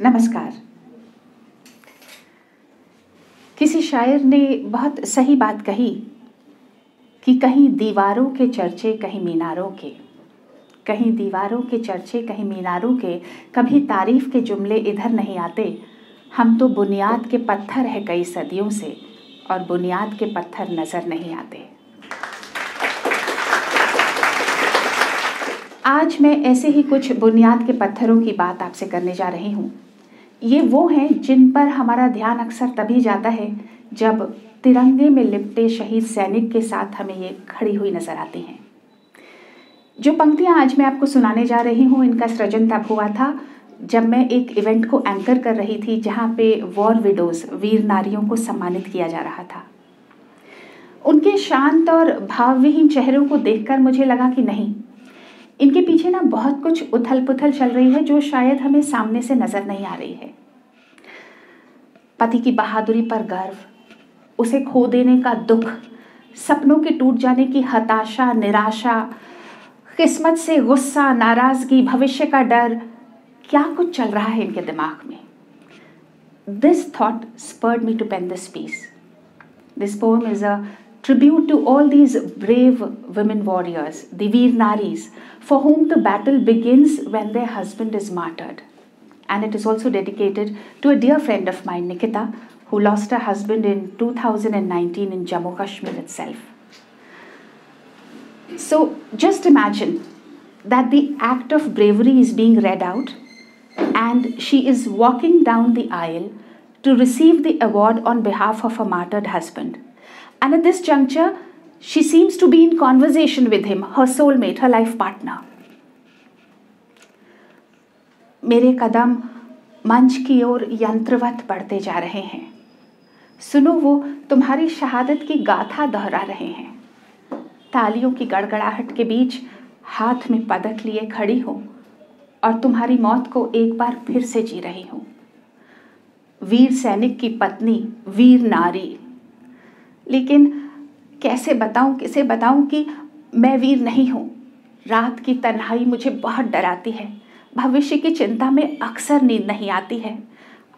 नमस्कार। किसी शायर ने बहुत सही बात कही कि कहीं दीवारों के चर्चे कहीं मीनारों के, कहीं दीवारों के चर्चे कहीं मीनारों के, कभी तारीफ के जुमले इधर नहीं आते। हम तो बुनियाद के पत्थर है कई सदियों से, और बुनियाद के पत्थर नजर नहीं आते। आज मैं ऐसे ही कुछ बुनियाद के पत्थरों की बात आपसे करने जा रही हूँ। ये वो हैं जिन पर हमारा ध्यान अक्सर तभी जाता है जब तिरंगे में लिपटे शहीद सैनिक के साथ हमें ये खड़ी हुई नजर आती हैं। जो पंक्तियाँ आज मैं आपको सुनाने जा रही हूँ, इनका सृजन तब हुआ था जब मैं एक इवेंट को एंकर कर रही थी जहाँ पे वॉर विडोज, वीर नारियों को सम्मानित किया जा रहा था। उनके शांत और भावविहीन चेहरों को देखकर मुझे लगा कि नहीं, इनके पीछे ना बहुत कुछ उथल पुथल चल रही है जो शायद हमें सामने से नजर नहीं आ रही है। पति की बहादुरी पर गर्व, उसे खो देने का दुख, सपनों के टूट जाने की हताशा, निराशा, किस्मत से गुस्सा, नाराजगी, भविष्य का डर, क्या कुछ चल रहा है इनके दिमाग में। This thought spurred me to pen this piece. This poem is a tribute to all these brave women warriors, the Veer Naris, for whom the battle begins when their husband is martyred. And it is also dedicated to a dear friend of mine, Nikita, who lost her husband in 2019 in Jammu Kashmir itself. So just imagine that the act of bravery is being read out and she is walking down the aisle to receive the award on behalf of her martyred husband. And at this juncture, she seems to be in conversation with him, her soulmate, her life partner. मेरे कदम मंच की ओर यंत्रवत बढ़ते जा रहे हैं। सुनो, वो तुम्हारी शहादत की गाथा दोहरा रहे हैं। तालियों की गड़गड़ाहट के बीच हाथ में पदक लिए खड़ी हूँ और तुम्हारी मौत को एक बार फिर से जी रही हूँ। वीर सैनिक की पत्नी, वीर नारी। लेकिन कैसे बताऊं, किसे बताऊं कि मैं वीर नहीं हूं। रात की तन्हाई मुझे बहुत डराती है। भविष्य की चिंता में अक्सर नींद नहीं आती है।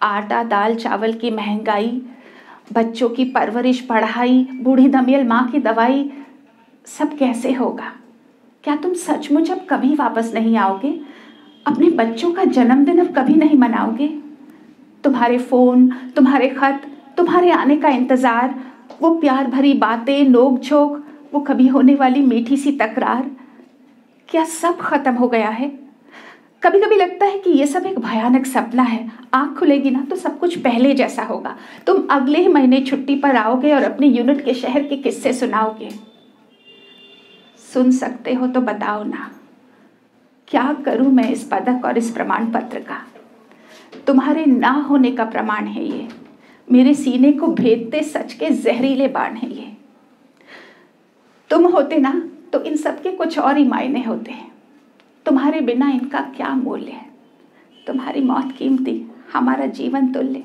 आटा दाल चावल की महंगाई, बच्चों की परवरिश, पढ़ाई, बूढ़ी दमियल माँ की दवाई, सब कैसे होगा। क्या तुम सचमुच अब कभी वापस नहीं आओगे? अपने बच्चों का जन्मदिन अब कभी नहीं मनाओगे? तुम्हारे फोन, तुम्हारे खत, तुम्हारे आने का इंतजार, वो प्यार भरी बातें, नोक झोंक, वो कभी होने वाली मीठी सी तकरार, क्या सब खत्म हो गया है? कभी कभी लगता है कि ये सब एक भयानक सपना है। आँख खुलेगी ना तो सब कुछ पहले जैसा होगा। तुम अगले ही महीने छुट्टी पर आओगे और अपने यूनिट के शहर के किस्से सुनाओगे। सुन सकते हो तो बताओ ना, क्या करूं मैं इस पदक और इस प्रमाण पत्र का? तुम्हारे ना होने का प्रमाण है ये। मेरे सीने को भेदते सच के जहरीले बाण है ये। तुम होते ना तो इन सब के कुछ और ही मायने होते हैं। तुम्हारे बिना इनका क्या मूल्य है? तुम्हारी मौत कीमती, हमारा जीवन तुल्य।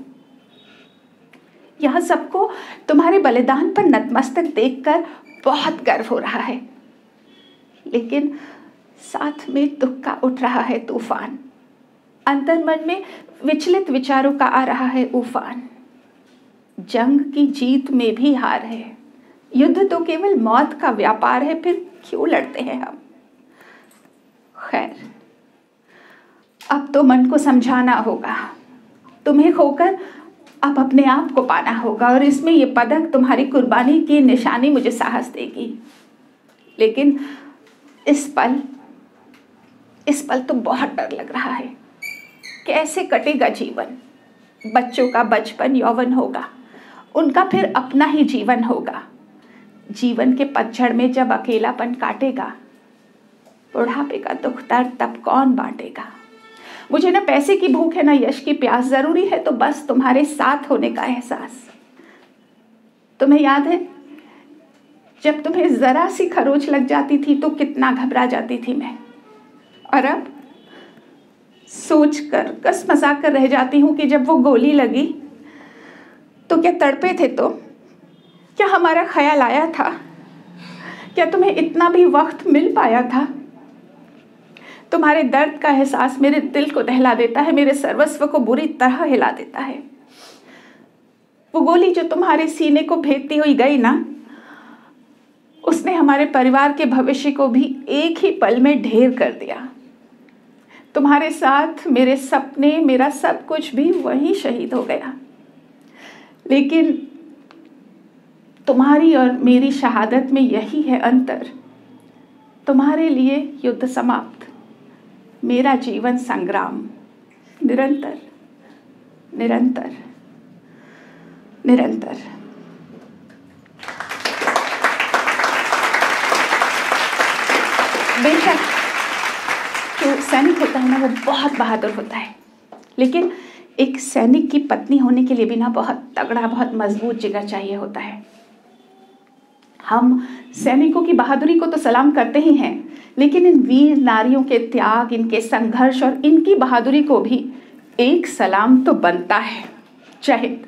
यह सबको तुम्हारे बलिदान पर नतमस्तक देखकर बहुत गर्व हो रहा है, लेकिन साथ में दुख का उठ रहा है तूफान। अंतर्मन में विचलित विचारों का आ रहा है उफान। जंग की जीत में भी हार है। युद्ध तो केवल मौत का व्यापार है, फिर क्यों लड़ते हैं हम? खैर, अब तो मन को समझाना होगा। तुम्हें खोकर अब अपने आप को पाना होगा, और इसमें ये पदक तुम्हारी कुर्बानी की निशानी मुझे साहस देगी। लेकिन इस पल तो बहुत डर लग रहा है। कैसे कटेगा जीवन? बच्चों का बचपन यौवन होगा, उनका फिर अपना ही जीवन होगा। जीवन के पतझड़ में जब अकेलापन काटेगा, बुढ़ापे का दुख दर्द तब कौन बांटेगा? मुझे ना पैसे की भूख है, ना यश की प्यास। जरूरी है तो बस तुम्हारे साथ होने का एहसास। तुम्हें याद है जब तुम्हें जरा सी खरोच लग जाती थी तो कितना घबरा जाती थी मैं, और अब सोच कर कसमसा कर रह जाती हूँ कि जब वो गोली लगी तो क्या तड़पे थे? तो क्या हमारा ख्याल आया था? क्या तुम्हें इतना भी वक्त मिल पाया था? तुम्हारे दर्द का एहसास मेरे दिल को दहला देता है, मेरे सर्वस्व को बुरी तरह हिला देता है। वो गोली जो तुम्हारे सीने को भेदती हुई गई ना, उसने हमारे परिवार के भविष्य को भी एक ही पल में ढेर कर दिया। तुम्हारे साथ मेरे सपने, मेरा सब कुछ भी वहीं शहीद हो गया। लेकिन तुम्हारी और मेरी शहादत में यही है अंतर। तुम्हारे लिए युद्ध समाप्त, मेरा जीवन संग्राम निरंतर निरंतर निरंतर। बेशक जो सैनिक होता है ना, वो बहुत बहादुर होता है, लेकिन एक सैनिक की पत्नी होने के लिए भी ना बहुत तगड़ा, बहुत मजबूत जिगर चाहिए होता है। हम सैनिकों की बहादुरी को तो सलाम करते ही हैं, लेकिन इन वीर नारियों के त्याग, इनके संघर्ष और इनकी बहादुरी को भी एक सलाम तो बनता है। जय हिंद।